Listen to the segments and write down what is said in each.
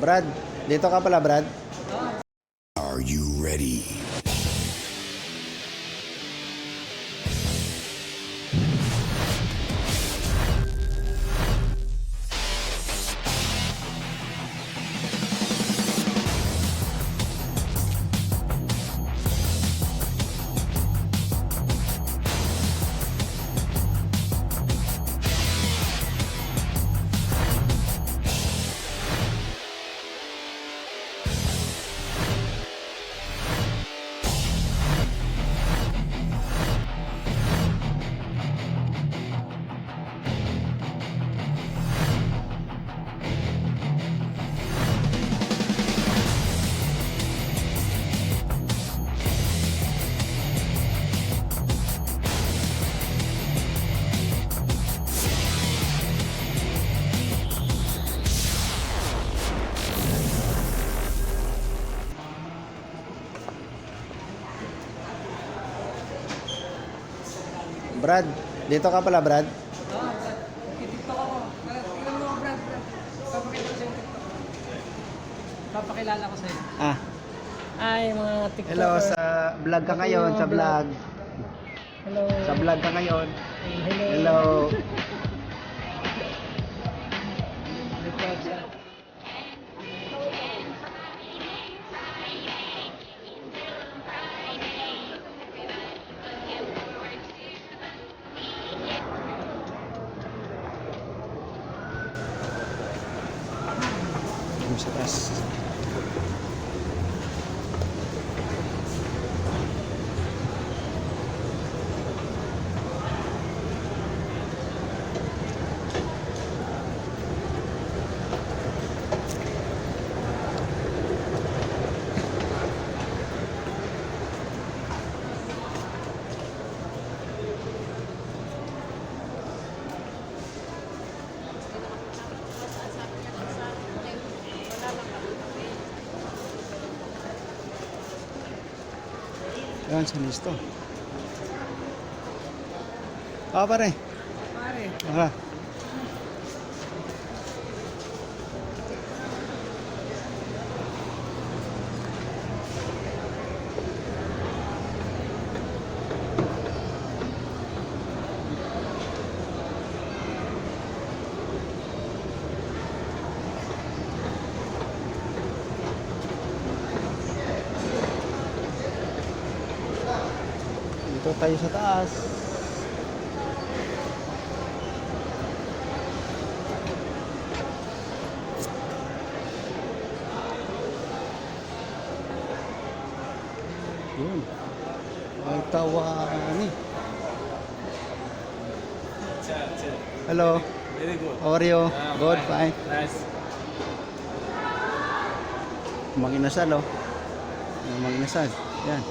Brad, dito ka pala, Brad. Are you ready? Brad, dito ka pala, Brad. Brad. TikTok ako. Tingnan mo, Brad. Papakita ko sa'yo yung TikTok. Papakilala ko sa'yo. Ah, Ay, mga TikTokers. hello, sa vlog ka ngayon, sa vlog. Hello. Sa vlog ka ngayon. Hello. Hello. Sa taas. Yan, sa listo. Pare. Pare. Tara. Dito tayo sa taas. Yun. Ay tawani. Hello. Very good. How are you? Good, fine. Nice. Manginasal, oh. Manginasal. Yan.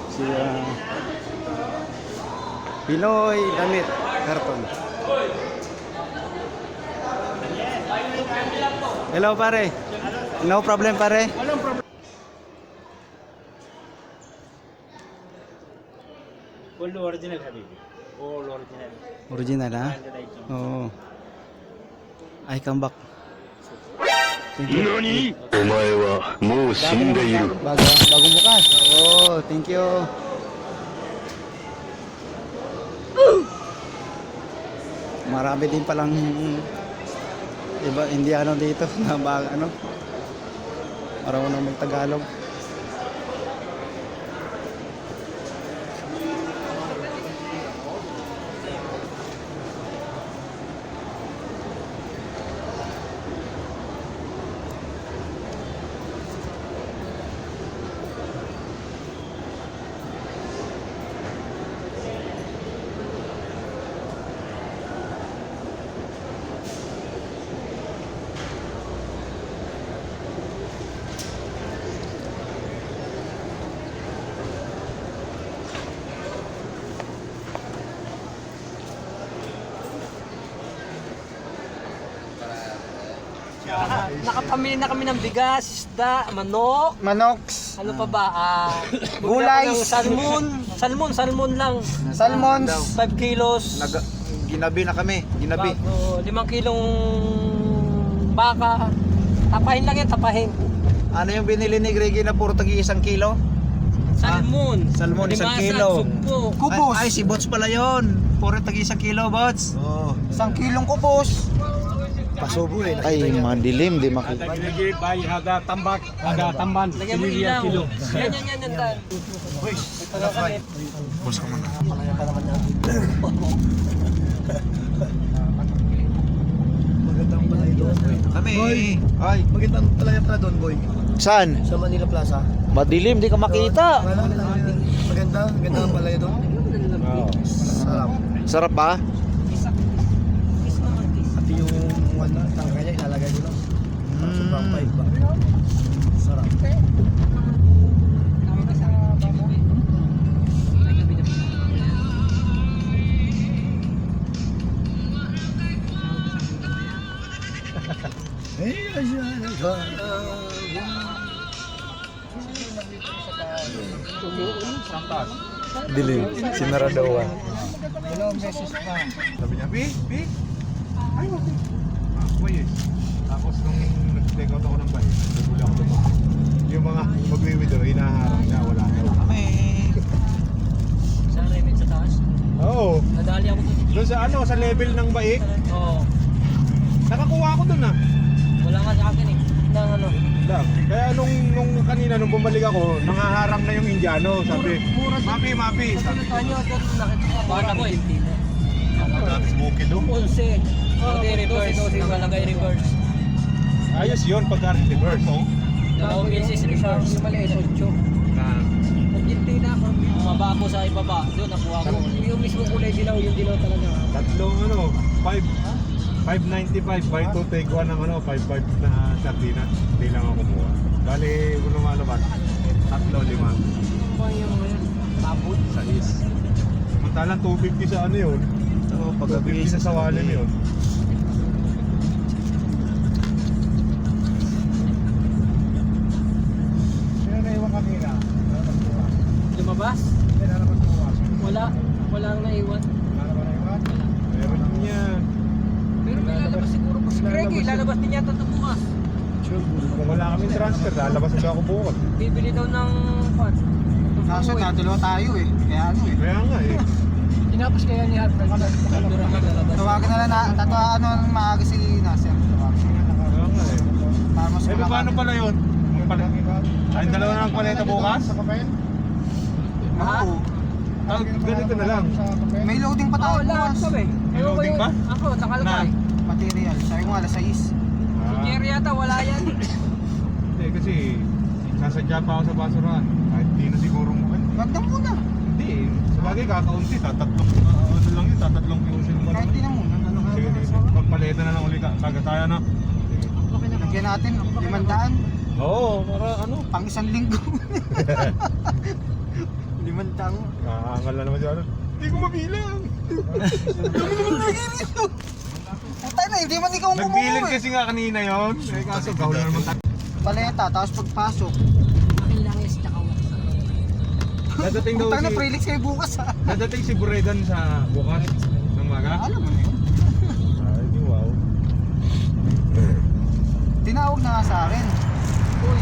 Si Pinoy Damit Karton. Hello, pare. No problem, pare. Walang problem. Full original habibi. All original. Original, ha? Branded item. Oo. I come back. Thank you. 何？お前はもう死んでいる。 Bagong bukas. Oo, thank you. Marami din palang iba Indiano dito na ano, marunong mag-Tagalog. Nakapamili na kami ng bigas, isda, manok. Manoks, Ano pa ba? Gulay. Salmon lang. salmons, 5 kilos. ginabi na kami, ginabi. Bago, 5 kilong baka. Tapahin lang yan, tapahin. Ano yung binili ni Greggy na puro tagi 1 kilo? Salmon. Salmon, 1 Limasag, kilo. sugpo. Kupos. Ay, si Bots pala yun. Puro tagi 1 kilo, Bots. Oo. 1 kilong kupos. Pasubo eh. Ay, madilim, di makita. Nagigib ay hada tambak, hada tamban. Lagyan mo ilaw. Yan, Dan. Boss ka muna. Magandang palaya doon, boy. Kami. Boy. Ay. Magandang palaya pala doon, boy. Saan? Sa Manila Plaza. Madilim, di ka makita. Magandang palaya doon. Sarap. Sarap ba? Pati yung tangka niya, ilalagay ko lang. Sobrang pipe ba? Sarap. Dilim. Sinaradawan. Sabi niya, Pi, ay, wag. Yes. Tapos nung nag-take out ako ng bike, nagula ako doon. Yung mga mag-withdraw, hinaharap niya, wala na. Kami. Sa remit sa taas. Oo. Nadali ako doon. Doon sa ano, sa level ng bike, Oo. nakakuha ako doon ah. Wala nga sa akin eh. Nang ano. Lang. Kaya nung kanina, nung bumalik ako, nangaharang na yung Indiano. Sabi, Mapi. Sabi, Tanyo, nakita ko. Bata ko eh. smoky doon. 11. Hindi, reverse. Malagay reverse. Ayos yun, pagka reverse. Oh. Dalawang beses reverse. Yung maliit, 8. Nag-ginti na ako. Mababo sa ibaba. Doon, nakuha ko. Yung mismo kulay dilaw, yung dilaw talaga. Tatlong ano, 595 by 2 take 1 ng ano, 55 na sardinas. Hindi lang ako kumuha. Bali, kung lumalabas, 3-5. Ano yung ngayon? Tabot. Sa is. Samantalang 250 sa ano yun. Oo, 250 sa sawalim yun. Sino na iwan kanina? Lumabas? Wala. Walang naiwan. Meron niya. Pero may lalabas siguro po si Greggy. Lalabas din yata ito bukas. Kung wala kaming transfer, lalabas na ako bukas. Bibili daw ng pan. Kaso dalawa tayo eh. Kaya ano eh. Kaya nga eh. Tinapos kaya ni Harvard. Kalduran ka lalabas. Tawagan na lang na, ano ng maaga si Nasir. Kaya nga eh. Para mas Eh, paano pala yun? Ay, dalawa na ng paleta bukas? Oo. Ah, ganito na lang. May loading pa tayo Oo, lahat bukas. ko eh. May loading pa? Ako, nakalagay. Material. Sabi mo alas 6. Si Jerry yata, wala yan. Hindi, kasi sasadya pa ako sa basurahan. Kahit di na siguro mo. Wag na muna. Hindi eh. Sabagay kakaunti. Ano lang yun, tatatlong kiusin mo Kahit lang. di na muna. Sige, sige. Magpaleta na lang uli kagad tayo na. Lagyan natin 500. Oo, para ano. Pang 1 linggo. 500. Kaangal na naman siya. Hindi ko mabilang. Puta na, hindi man ikaw Nagbilang bumuo eh. kasi nga kanina yon. Eh kaso gahol na naman tayo. Paleta, tapos pagpasok. Akin lang is tsaka wax. Dadating daw Puta na, si... prelix kayo bukas ha. Dadating si Buredan sa bukas ng maga. Alam mo na yun. Ay, di wow. Tinawag na nga sa akin. Uy.